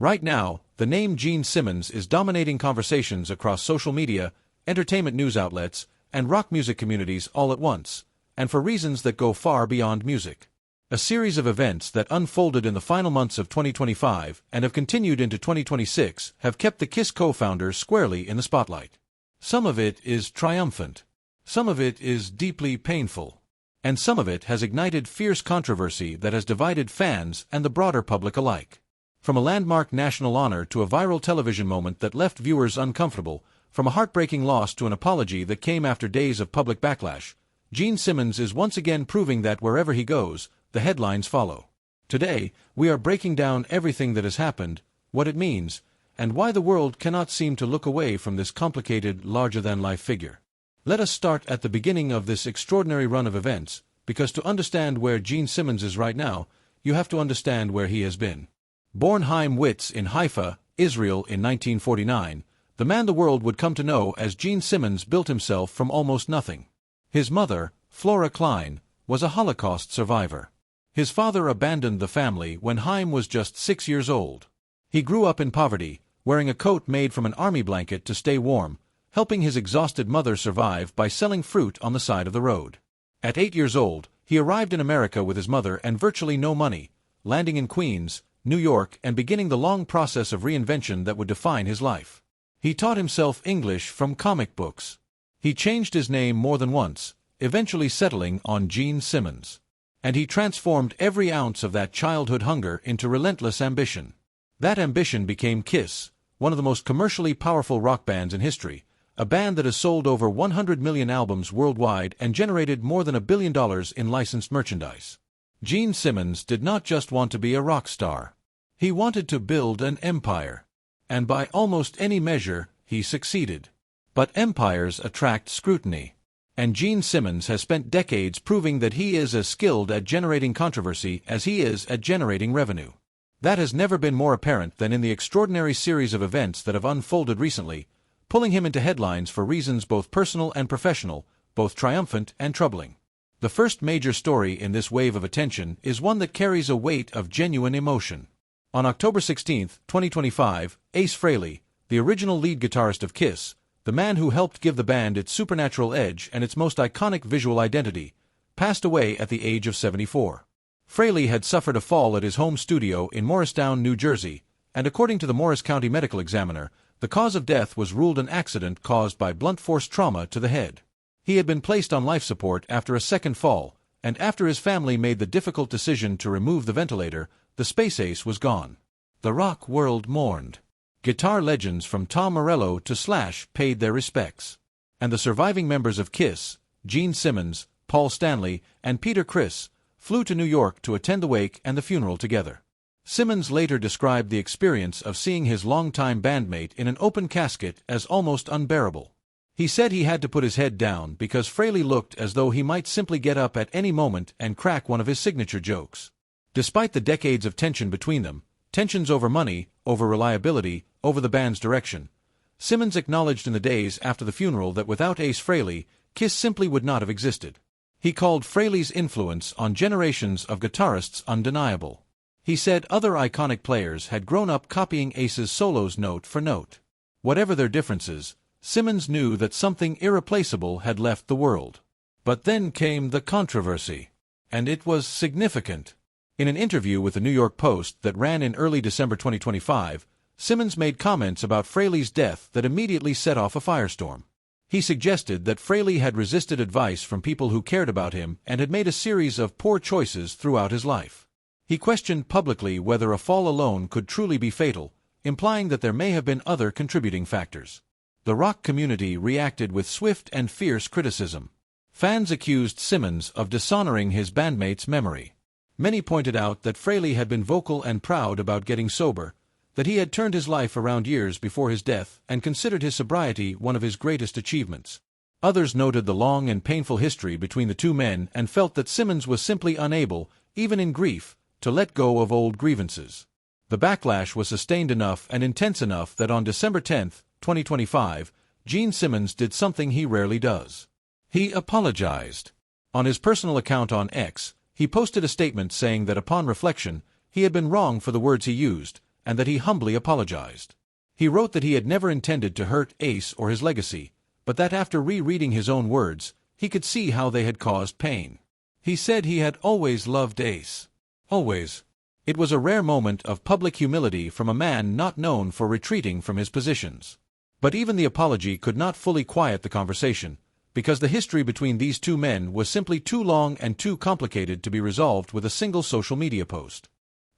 Right now, the name Gene Simmons is dominating conversations across social media, entertainment news outlets, and rock music communities all at once, and for reasons that go far beyond music. A series of events that unfolded in the final months of 2025 and have continued into 2026 have kept the KISS co-founders squarely in the spotlight. Some of it is triumphant, some of it is deeply painful, and some of it has ignited fierce controversy that has divided fans and the broader public alike. From a landmark national honor to a viral television moment that left viewers uncomfortable, from a heartbreaking loss to an apology that came after days of public backlash, Gene Simmons is once again proving that wherever he goes, the headlines follow. Today, we are breaking down everything that has happened, what it means, and why the world cannot seem to look away from this complicated, larger-than-life figure. Let us start at the beginning of this extraordinary run of events, because to understand where Gene Simmons is right now, you have to understand where he has been. Born Chaim Witz in Haifa, Israel in 1949, the man the world would come to know as Gene Simmons built himself from almost nothing. His mother, Flora Klein, was a Holocaust survivor. His father abandoned the family when Chaim was just 6 years old. He grew up in poverty, wearing a coat made from an army blanket to stay warm, helping his exhausted mother survive by selling fruit on the side of the road. At 8 years old, he arrived in America with his mother and virtually no money, landing in Queens, New York, and beginning the long process of reinvention that would define his life. He taught himself English from comic books. He changed his name more than once, eventually settling on Gene Simmons. And he transformed every ounce of that childhood hunger into relentless ambition. That ambition became KISS, one of the most commercially powerful rock bands in history, a band that has sold over 100 million albums worldwide and generated more than $1 billion in licensed merchandise. Gene Simmons did not just want to be a rock star. He wanted to build an empire. And by almost any measure, he succeeded. But empires attract scrutiny. And Gene Simmons has spent decades proving that he is as skilled at generating controversy as he is at generating revenue. That has never been more apparent than in the extraordinary series of events that have unfolded recently, pulling him into headlines for reasons both personal and professional, both triumphant and troubling. The first major story in this wave of attention is one that carries a weight of genuine emotion. On October 16, 2025, Ace Frehley, the original lead guitarist of KISS, the man who helped give the band its supernatural edge and its most iconic visual identity, passed away at the age of 74. Frehley had suffered a fall at his home studio in Morristown, New Jersey, and according to the Morris County Medical Examiner, the cause of death was ruled an accident caused by blunt force trauma to the head. He had been placed on life support after a second fall, and after his family made the difficult decision to remove the ventilator, the space ace was gone. The rock world mourned. Guitar legends from Tom Morello to Slash paid their respects. And the surviving members of KISS, Gene Simmons, Paul Stanley, and Peter Criss, flew to New York to attend the wake and the funeral together. Simmons later described the experience of seeing his longtime bandmate in an open casket as almost unbearable. He said he had to put his head down because Frehley looked as though he might simply get up at any moment and crack one of his signature jokes. Despite the decades of tension between them, tensions over money, over reliability, over the band's direction, Simmons acknowledged in the days after the funeral that without Ace Frehley, KISS simply would not have existed. He called Frehley's influence on generations of guitarists undeniable. He said other iconic players had grown up copying Ace's solos note for note. Whatever their differences, Simmons knew that something irreplaceable had left the world. But then came the controversy. And it was significant. In an interview with the New York Post that ran in early December 2025, Simmons made comments about Frehley's death that immediately set off a firestorm. He suggested that Frehley had resisted advice from people who cared about him and had made a series of poor choices throughout his life. He questioned publicly whether a fall alone could truly be fatal, implying that there may have been other contributing factors. The rock community reacted with swift and fierce criticism. Fans accused Simmons of dishonoring his bandmate's memory. Many pointed out that Frehley had been vocal and proud about getting sober, that he had turned his life around years before his death and considered his sobriety one of his greatest achievements. Others noted the long and painful history between the two men and felt that Simmons was simply unable, even in grief, to let go of old grievances. The backlash was sustained enough and intense enough that on December 10, 2025, Gene Simmons did something he rarely does. He apologized. On his personal account on X, he posted a statement saying that upon reflection, he had been wrong for the words he used, and that he humbly apologized. He wrote that he had never intended to hurt Ace or his legacy, but that after rereading his own words, he could see how they had caused pain. He said he had always loved Ace. Always. It was a rare moment of public humility from a man not known for retreating from his positions. But even the apology could not fully quiet the conversation, because the history between these two men was simply too long and too complicated to be resolved with a single social media post.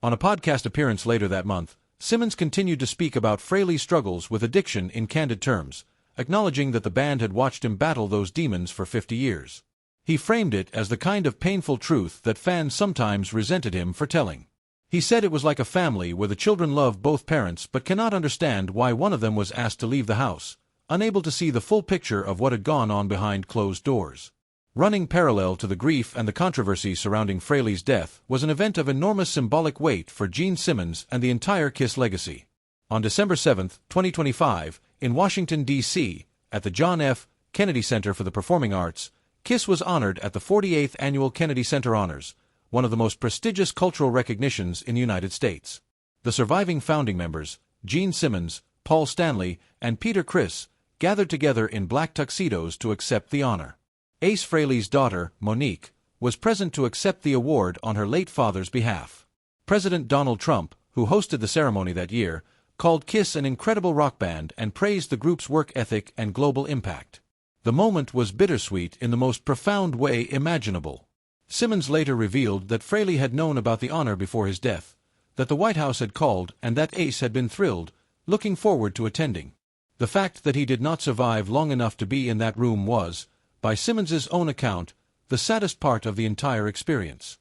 On a podcast appearance later that month, Simmons continued to speak about Frehley's struggles with addiction in candid terms, acknowledging that the band had watched him battle those demons for 50 years. He framed it as the kind of painful truth that fans sometimes resented him for telling. He said it was like a family where the children love both parents but cannot understand why one of them was asked to leave the house, unable to see the full picture of what had gone on behind closed doors. Running parallel to the grief and the controversy surrounding Frehley's death was an event of enormous symbolic weight for Gene Simmons and the entire Kiss legacy. On December 7, 2025, in Washington, D.C., at the John F. Kennedy Center for the Performing Arts, Kiss was honored at the 48th Annual Kennedy Center Honors, one of the most prestigious cultural recognitions in the United States. The surviving founding members, Gene Simmons, Paul Stanley, and Peter Criss, gathered together in black tuxedos to accept the honor. Ace Frehley's daughter, Monique, was present to accept the award on her late father's behalf. President Donald Trump, who hosted the ceremony that year, called Kiss an incredible rock band and praised the group's work ethic and global impact. The moment was bittersweet in the most profound way imaginable. Simmons later revealed that Frehley had known about the honor before his death, that the White House had called and that Ace had been thrilled, looking forward to attending. The fact that he did not survive long enough to be in that room was, by Simmons's own account, the saddest part of the entire experience.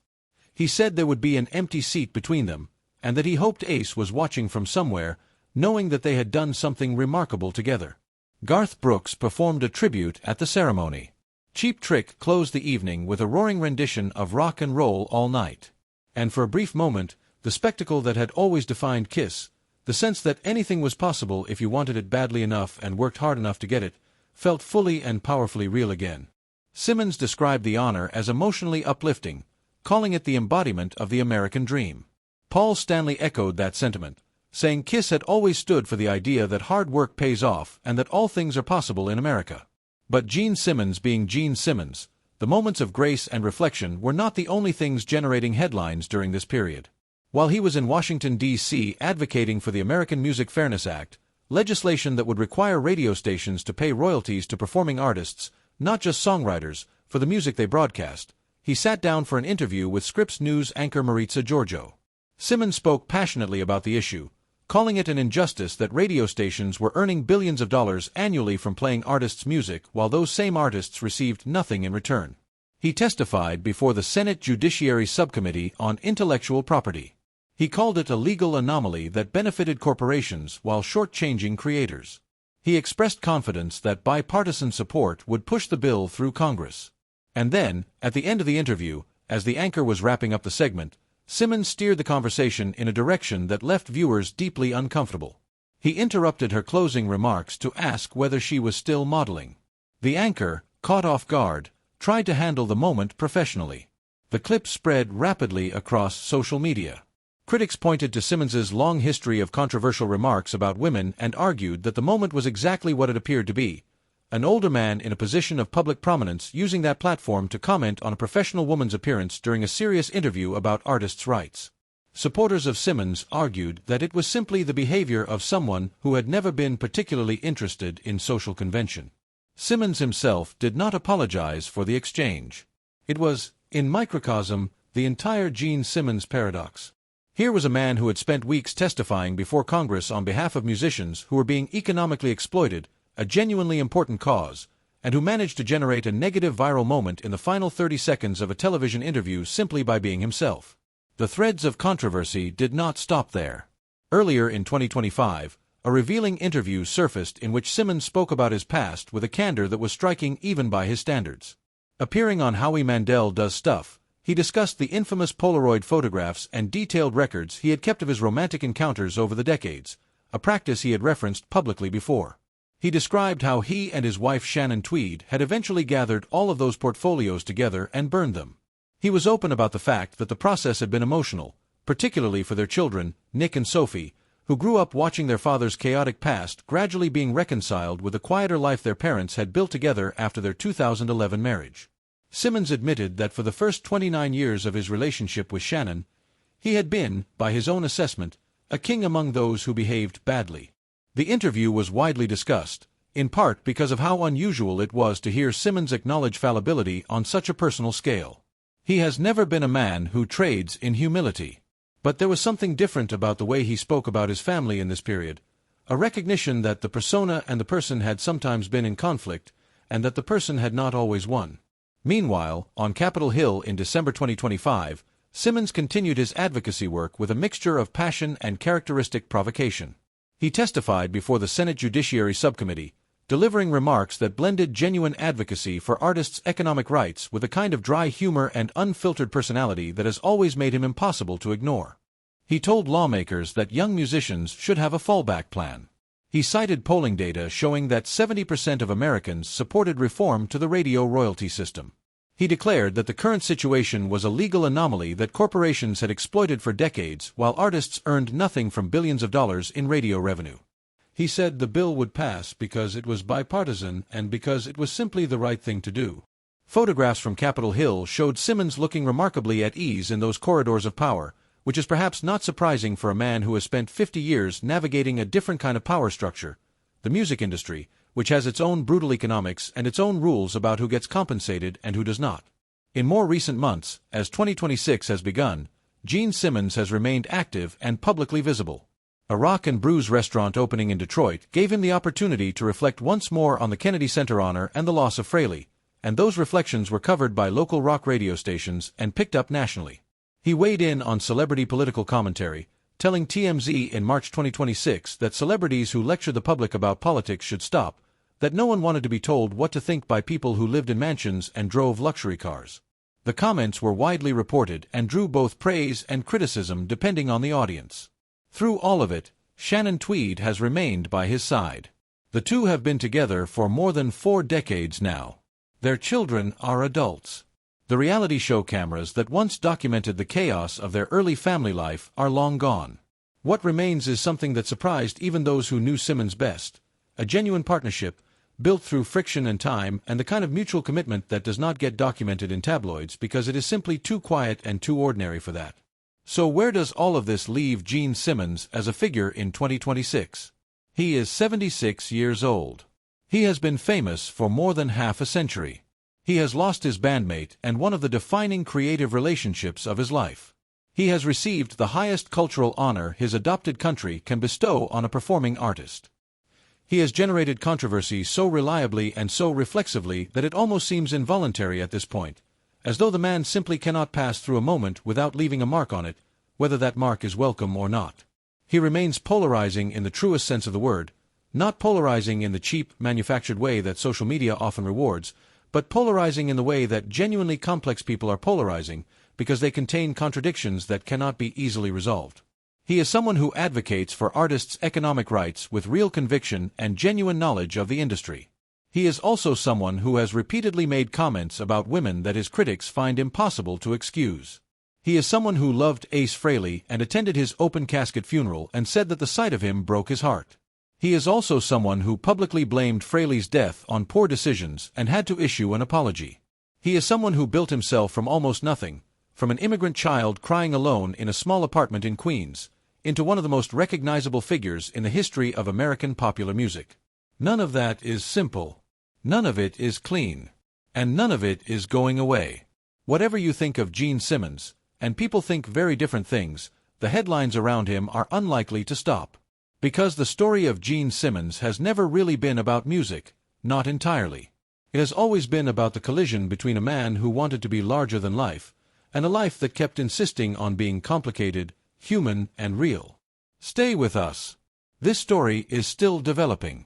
He said there would be an empty seat between them, and that he hoped Ace was watching from somewhere, knowing that they had done something remarkable together. Garth Brooks performed a tribute at the ceremony. Cheap Trick closed the evening with a roaring rendition of Rock and Roll All Night. And for a brief moment, the spectacle that had always defined Kiss, the sense that anything was possible if you wanted it badly enough and worked hard enough to get it, felt fully and powerfully real again. Simmons described the honor as emotionally uplifting, calling it the embodiment of the American dream. Paul Stanley echoed that sentiment, saying Kiss had always stood for the idea that hard work pays off and that all things are possible in America. But Gene Simmons being Gene Simmons, the moments of grace and reflection were not the only things generating headlines during this period. While he was in Washington, D.C. advocating for the American Music Fairness Act, legislation that would require radio stations to pay royalties to performing artists, not just songwriters, for the music they broadcast, he sat down for an interview with Scripps News anchor Maritza Giorgio. Simmons spoke passionately about the issue, calling it an injustice that radio stations were earning billions of dollars annually from playing artists' music while those same artists received nothing in return. He testified before the Senate Judiciary Subcommittee on Intellectual Property. He called it a legal anomaly that benefited corporations while shortchanging creators. He expressed confidence that bipartisan support would push the bill through Congress. And then, at the end of the interview, as the anchor was wrapping up the segment, Simmons steered the conversation in a direction that left viewers deeply uncomfortable. He interrupted her closing remarks to ask whether she was still modeling. The anchor, caught off guard, tried to handle the moment professionally. The clip spread rapidly across social media. Critics pointed to Simmons's long history of controversial remarks about women and argued that the moment was exactly what it appeared to be: an older man in a position of public prominence using that platform to comment on a professional woman's appearance during a serious interview about artists' rights. Supporters of Simmons argued that it was simply the behavior of someone who had never been particularly interested in social convention. Simmons himself did not apologize for the exchange. It was, in microcosm, the entire Gene Simmons paradox. Here was a man who had spent weeks testifying before Congress on behalf of musicians who were being economically exploited, a genuinely important cause, and who managed to generate a negative viral moment in the final 30 seconds of a television interview simply by being himself. The threads of controversy did not stop there. Earlier in 2025, a revealing interview surfaced in which Simmons spoke about his past with a candor that was striking even by his standards. Appearing on Howie Mandel Does Stuff, he discussed the infamous Polaroid photographs and detailed records he had kept of his romantic encounters over the decades, a practice he had referenced publicly before. He described how he and his wife Shannon Tweed had eventually gathered all of those portfolios together and burned them. He was open about the fact that the process had been emotional, particularly for their children, Nick and Sophie, who grew up watching their father's chaotic past gradually being reconciled with the quieter life their parents had built together after their 2011 marriage. Simmons admitted that for the first 29 years of his relationship with Shannon, he had been, by his own assessment, a king among those who behaved badly. The interview was widely discussed, in part because of how unusual it was to hear Simmons acknowledge fallibility on such a personal scale. He has never been a man who trades in humility. But there was something different about the way he spoke about his family in this period, a recognition that the persona and the person had sometimes been in conflict, and that the person had not always won. Meanwhile, on Capitol Hill in December 2025, Simmons continued his advocacy work with a mixture of passion and characteristic provocation. He testified before the Senate Judiciary Subcommittee, delivering remarks that blended genuine advocacy for artists' economic rights with a kind of dry humor and unfiltered personality that has always made him impossible to ignore. He told lawmakers that young musicians should have a fallback plan. He cited polling data showing that 70% of Americans supported reform to the radio royalty system. He declared that the current situation was a legal anomaly that corporations had exploited for decades while artists earned nothing from billions of dollars in radio revenue. He said the bill would pass because it was bipartisan and because it was simply the right thing to do. Photographs from Capitol Hill showed Simmons looking remarkably at ease in those corridors of power, which is perhaps not surprising for a man who has spent 50 years navigating a different kind of power structure, the music industry, which has its own brutal economics and its own rules about who gets compensated and who does not. In more recent months, as 2026 has begun, Gene Simmons has remained active and publicly visible. A Rock and Brews restaurant opening in Detroit gave him the opportunity to reflect once more on the Kennedy Center honor and the loss of Frehley, and those reflections were covered by local rock radio stations and picked up nationally. He weighed in on celebrity political commentary, telling TMZ in March 2026 that celebrities who lecture the public about politics should stop, that no one wanted to be told what to think by people who lived in mansions and drove luxury cars. The comments were widely reported and drew both praise and criticism depending on the audience. Through all of it, Shannon Tweed has remained by his side. The two have been together for more than 4 decades now. Their children are adults. The reality show cameras that once documented the chaos of their early family life are long gone. What remains is something that surprised even those who knew Simmons best, a genuine partnership, built through friction and time and the kind of mutual commitment that does not get documented in tabloids because it is simply too quiet and too ordinary for that. So where does all of this leave Gene Simmons as a figure in 2026? He is 76 years old. He has been famous for more than half a century. He has lost his bandmate and one of the defining creative relationships of his life. He has received the highest cultural honor his adopted country can bestow on a performing artist. He has generated controversy so reliably and so reflexively that it almost seems involuntary at this point, as though the man simply cannot pass through a moment without leaving a mark on it, whether that mark is welcome or not. He remains polarizing in the truest sense of the word, not polarizing in the cheap, manufactured way that social media often rewards, but polarizing in the way that genuinely complex people are polarizing, because they contain contradictions that cannot be easily resolved. He is someone who advocates for artists' economic rights with real conviction and genuine knowledge of the industry. He is also someone who has repeatedly made comments about women that his critics find impossible to excuse. He is someone who loved Ace Frehley and attended his open casket funeral and said that the sight of him broke his heart. He is also someone who publicly blamed Frehley's death on poor decisions and had to issue an apology. He is someone who built himself from almost nothing, from an immigrant child crying alone in a small apartment in Queens, into one of the most recognizable figures in the history of American popular music. None of that is simple. None of it is clean. And none of it is going away. Whatever you think of Gene Simmons, and people think very different things, the headlines around him are unlikely to stop. Because the story of Gene Simmons has never really been about music, not entirely. It has always been about the collision between a man who wanted to be larger than life, and a life that kept insisting on being complicated, human, and real. Stay with us. This story is still developing.